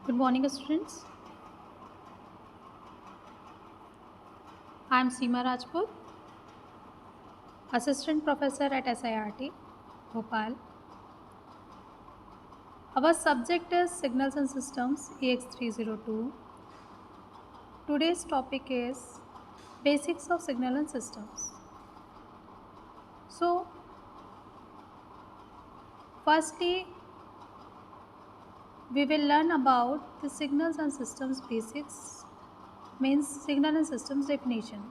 Good morning, students. I am Seema Rajput, Assistant Professor at SIRT, Bhopal. Our subject is Signals and Systems EX302. Today's topic is Basics of Signal and Systems. So, firstly, we will learn about the Signals and Systems basics, means Signal and Systems definition.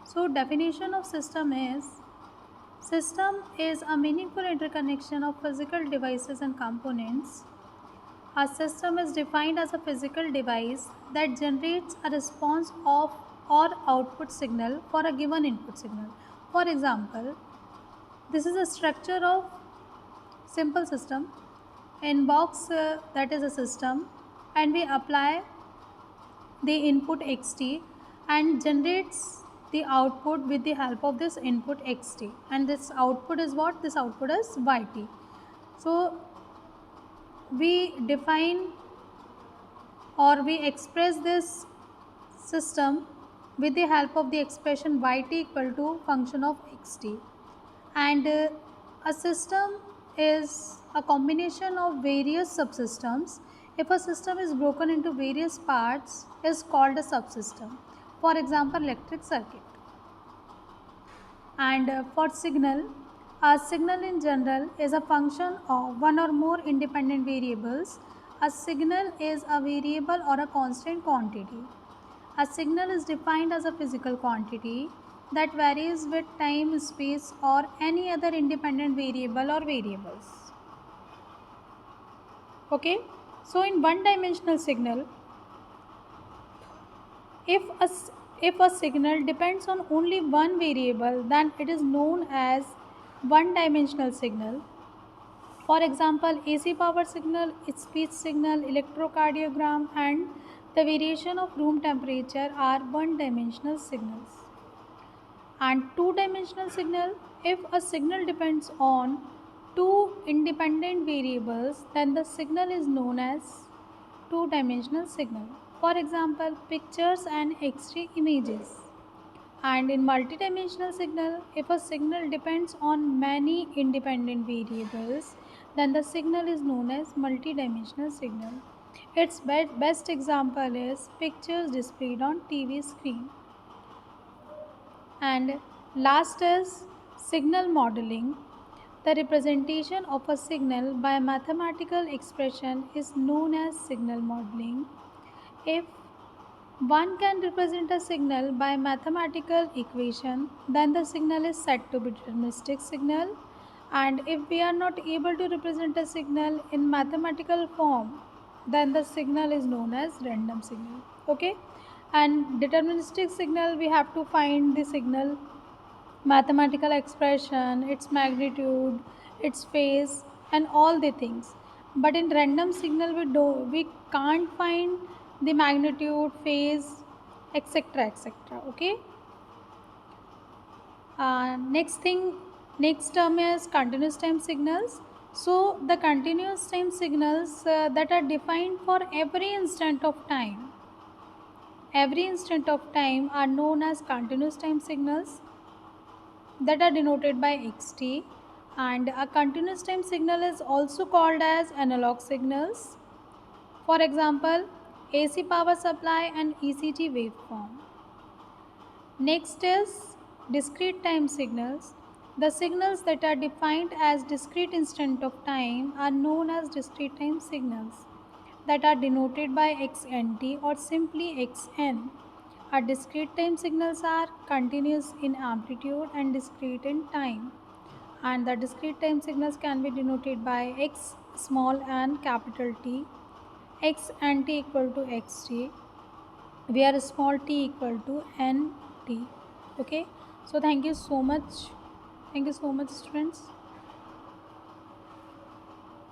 So, definition of system is a meaningful interconnection of physical devices and components. A system is defined as a physical device that generates a response of or output signal for a given input signal. For example, this is a structure of simple system. In box that is a system, and we apply the input xt and generates the output with the help of this input xt, and this output is what? This output is yt. So we define or we express this system with the help of the expression yt equal to function of xt. And a system is a combination of various subsystems. If a system is broken into various parts, is called a subsystem. For example, electric circuit. And for signal, a signal in general is a function of one or more independent variables. A signal is a variable or a constant quantity. A signal is defined as a physical quantity that varies with time, space, or any other independent variable or variables. Okay, so in one dimensional signal, if a signal depends on only one variable, then it is known as one dimensional signal. For example, AC power signal, speech signal, electrocardiogram, and the variation of room temperature are one dimensional signals. And two dimensional signal, if a signal depends on two independent variables, then the signal is known as two dimensional signal. For example, pictures and X-ray images. And in multidimensional signal, if a signal depends on many independent variables, then the signal is known as multidimensional signal. Its best example is pictures displayed on TV screen. And last is signal modeling. The representation of a signal by a mathematical expression is known as signal modeling. If one can represent a signal by mathematical equation, then the signal is said to be deterministic signal. And if we are not able to represent a signal in mathematical form, then the signal is known as random signal. Okay, and deterministic signal, we have to find the signal mathematical expression, its magnitude, its phase, and all the things. But in random signal, we can't find the magnitude, phase, etc., etc. Okay. Next term is continuous time signals. So the continuous time signals that are defined for every instant of time. Every instant of time are known as continuous time signals that are denoted by xt, and a continuous time signal is also called as analog signals. For example, AC power supply and ECG waveform. Next is discrete time signals. The signals that are defined as discrete instant of time are known as discrete time signals that are denoted by xnt or simply xn. Our discrete time signals are continuous in amplitude and discrete in time. And the discrete time signals can be denoted by x small and capital T, x and t equal to xt, where small t equal to nt. Okay, so thank you so much. Thank you so much, students.